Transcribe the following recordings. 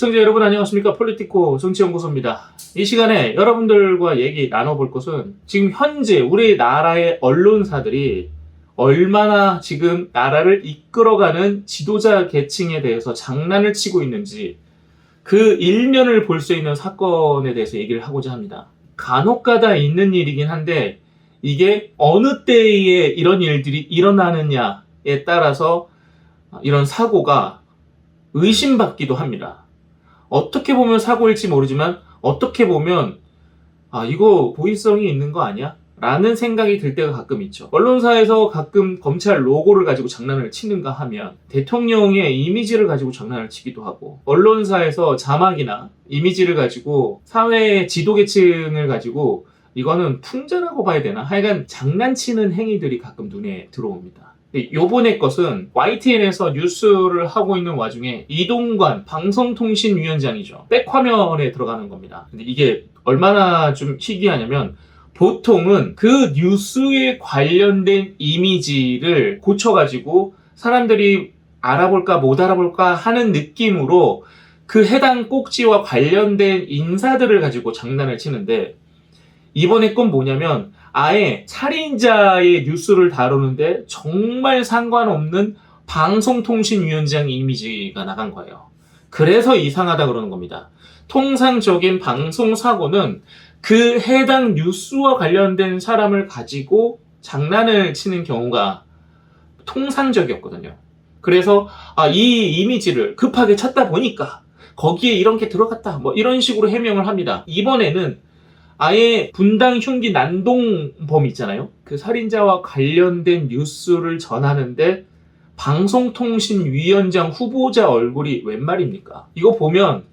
시청자 여러분 안녕하십니까? 폴리티코 정치연구소입니다. 이 시간에 여러분들과 얘기 나눠볼 것은 지금 현재 우리나라의 언론사들이 얼마나 지금 나라를 이끌어가는 지도자 계층에 대해서 장난을 치고 있는지 그 일면을 볼 수 있는 사건에 대해서 얘기를 하고자 합니다. 간혹가다 있는 일이긴 한데 이게 어느 때에 이런 일들이 일어나느냐에 따라서 이런 사고가 의심받기도 합니다. 어떻게 보면 사고일지 모르지만 어떻게 보면 이거 고의성이 있는 거 아니야? 라는 생각이 들 때가 가끔 있죠. 언론사에서 가끔 검찰 로고를 가지고 장난을 치는가 하면 대통령의 이미지를 가지고 장난을 치기도 하고, 언론사에서 자막이나 이미지를 가지고 사회의 지도계층을 가지고 이거는 풍자라고 봐야 되나? 하여간 장난치는 행위들이 가끔 눈에 들어옵니다. 요번에 것은 YTN에서 뉴스를 하고 있는 와중에 이동관 방송통신위원장이죠. 백화면에 들어가는 겁니다. 근데 이게 얼마나 좀 희귀하냐면, 보통은 그 뉴스에 관련된 이미지를 고쳐가지고 사람들이 알아볼까 못 알아볼까 하는 느낌으로 그 해당 꼭지와 관련된 인사들을 가지고 장난을 치는데, 이번에 건 뭐냐면 아예 살인자의 뉴스를 다루는데 정말 상관없는 방송통신위원장 이미지가 나간 거예요. 그래서 이상하다 그러는 겁니다. 통상적인 방송사고는 그 해당 뉴스와 관련된 사람을 가지고 장난을 치는 경우가 통상적이었거든요. 그래서 이 이미지를 급하게 찾다 보니까 거기에 이런 게 들어갔다, 뭐 이런 식으로 해명을 합니다. 이번에는 아예 분당 흉기 난동범 있잖아요. 그 살인자와 관련된 뉴스를 전하는데 방송통신위원장 후보자 얼굴이 웬 말입니까? 이거 보면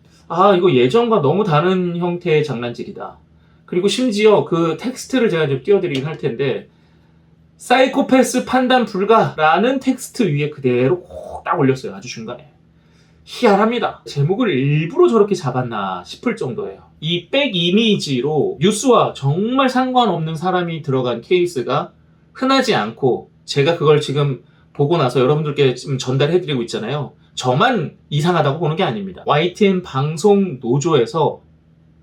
이거 예전과 너무 다른 형태의 장난질이다. 그리고 심지어 그 텍스트를 제가 좀 띄워드리긴 할 텐데, 사이코패스 판단 불가라는 텍스트 위에 그대로 꼭 딱 올렸어요. 아주 중간에. 희한합니다. 제목을 일부러 저렇게 잡았나 싶을 정도예요. 이 백 이미지로 뉴스와 정말 상관없는 사람이 들어간 케이스가 흔하지 않고, 제가 그걸 지금 보고 나서 여러분들께 지금 전달해드리고 있잖아요. 저만 이상하다고 보는 게 아닙니다. YTN 방송 노조에서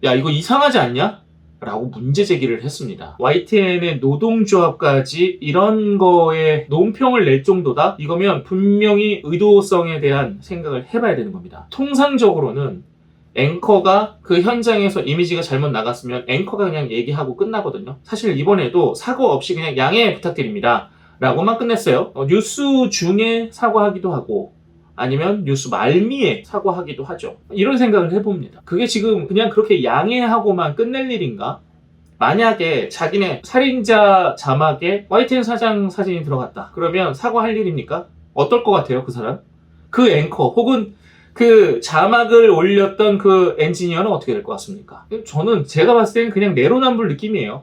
야 이거 이상하지 않냐? 라고 문제 제기를 했습니다. YTN의 노동조합까지 이런 거에 논평을 낼 정도다? 이거면 분명히 의도성에 대한 생각을 해봐야 되는 겁니다. 통상적으로는 앵커가 그 현장에서 이미지가 잘못 나갔으면 앵커가 그냥 얘기하고 끝나거든요. 사실 이번에도 사고 없이 그냥 양해 부탁드립니다 라고만 끝냈어요. 뉴스 중에 사과하기도 하고 아니면 뉴스 말미에 사과하기도 하죠. 이런 생각을 해봅니다. 그게 지금 그냥 그렇게 양해하고만 끝낼 일인가? 만약에 자기네 살인자 자막에 YTN 사장 사진이 들어갔다. 그러면 사과할 일입니까? 어떨 것 같아요, 그 사람? 그 앵커 혹은 그 자막을 올렸던 그 엔지니어는 어떻게 될 것 같습니까? 저는 제가 봤을 때는 그냥 내로남불 느낌이에요.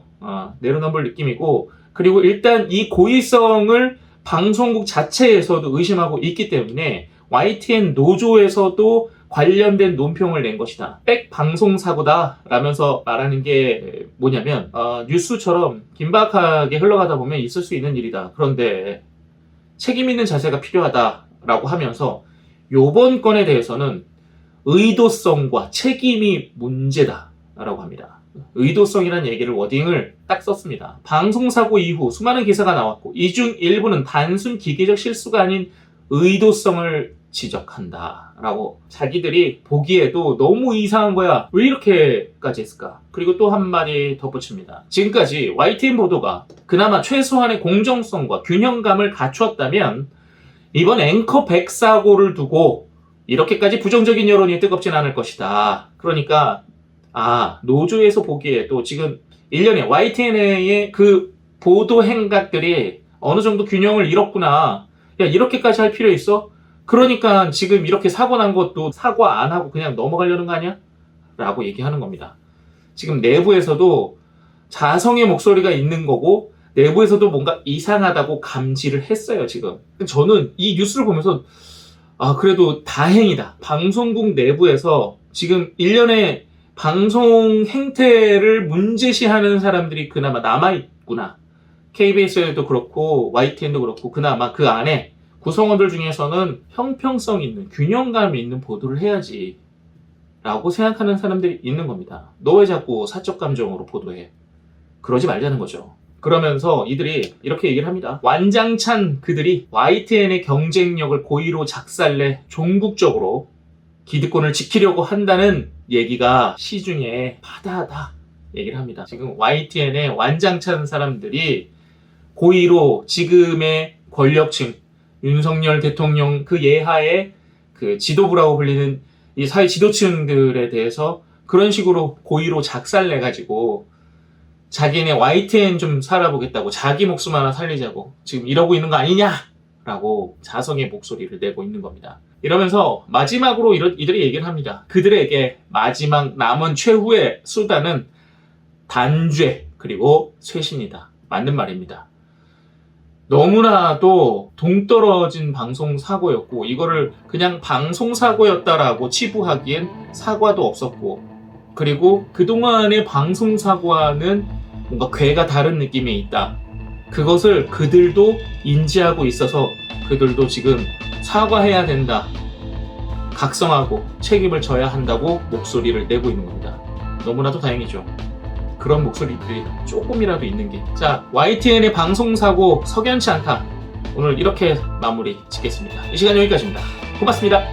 내로남불 느낌이고, 그리고 일단 이 고의성을 방송국 자체에서도 의심하고 있기 때문에 YTN 노조에서도 관련된 논평을 낸 것이다. 백 방송사고다 라면서 말하는 게 뭐냐면, 뉴스처럼 긴박하게 흘러가다 보면 있을 수 있는 일이다. 그런데 책임 있는 자세가 필요하다라고 하면서 요번 건에 대해서는 의도성과 책임이 문제다 라고 합니다. 의도성이라는 얘기를 워딩을 딱 썼습니다. 방송사고 이후 수많은 기사가 나왔고 이 중 일부는 단순 기계적 실수가 아닌 의도성을 지적한다 라고, 자기들이 보기에도 너무 이상한 거야, 왜 이렇게까지 했을까? 그리고 또 한마디 덧붙입니다. 지금까지 YTN 보도가 그나마 최소한의 공정성과 균형감을 갖추었다면 이번 앵커 백 사고를 두고 이렇게까지 부정적인 여론이 뜨겁진 않을 것이다. 그러니까 노조에서 보기에도 지금 일련의 YTN의 그 보도 행각들이 어느 정도 균형을 잃었구나. 야, 이렇게까지 할 필요 있어? 그러니까 지금 이렇게 사고 난 것도 사과 안 하고 그냥 넘어가려는 거 아니야? 라고 얘기하는 겁니다. 지금 내부에서도 자성의 목소리가 있는 거고 내부에서도 뭔가 이상하다고 감지를 했어요, 지금. 저는 이 뉴스를 보면서 그래도 다행이다. 방송국 내부에서 지금 일련의 방송 행태를 문제시하는 사람들이 그나마 남아있구나. KBS도 그렇고 YTN도 그렇고 그나마 그 안에 구성원들 중에서는 형평성 있는, 균형감 있는 보도를 해야지 라고 생각하는 사람들이 있는 겁니다. 너 왜 자꾸 사적 감정으로 보도해? 그러지 말자는 거죠. 그러면서 이들이 이렇게 얘기를 합니다. 완장찬 그들이 YTN의 경쟁력을 고의로 작살내 종국적으로 기득권을 지키려고 한다는 얘기가 시중에 바다하다 얘기를 합니다. 지금 YTN의 완장찬 사람들이 고의로 지금의 권력층, 윤석열 대통령 그 예하의 그 지도부라고 불리는 이 사회 지도층들에 대해서 그런 식으로 고의로 작살내가지고 자기네 YTN 좀 살아보겠다고 자기 목숨 하나 살리자고 지금 이러고 있는 거 아니냐라고 자성의 목소리를 내고 있는 겁니다. 이러면서 마지막으로 이들이 얘기를 합니다. 그들에게 마지막 남은 최후의 수단은 단죄 그리고 쇄신이다. 맞는 말입니다. 너무나도 동떨어진 방송 사고였고 이거를 그냥 방송 사고였다라고 치부하기엔 사과도 없었고 그리고 그동안의 방송 사고와는 뭔가 궤가 다른 느낌이 있다. 그것을 그들도 인지하고 있어서 그들도 지금 사과해야 된다. 각성하고 책임을 져야 한다고 목소리를 내고 있는 겁니다. 너무나도 다행이죠. 그런 목소리들이 조금이라도 있는 게. 자, YTN의 방송사고 석연치 않다. 오늘 이렇게 마무리 짓겠습니다. 이 시간 여기까지입니다. 고맙습니다.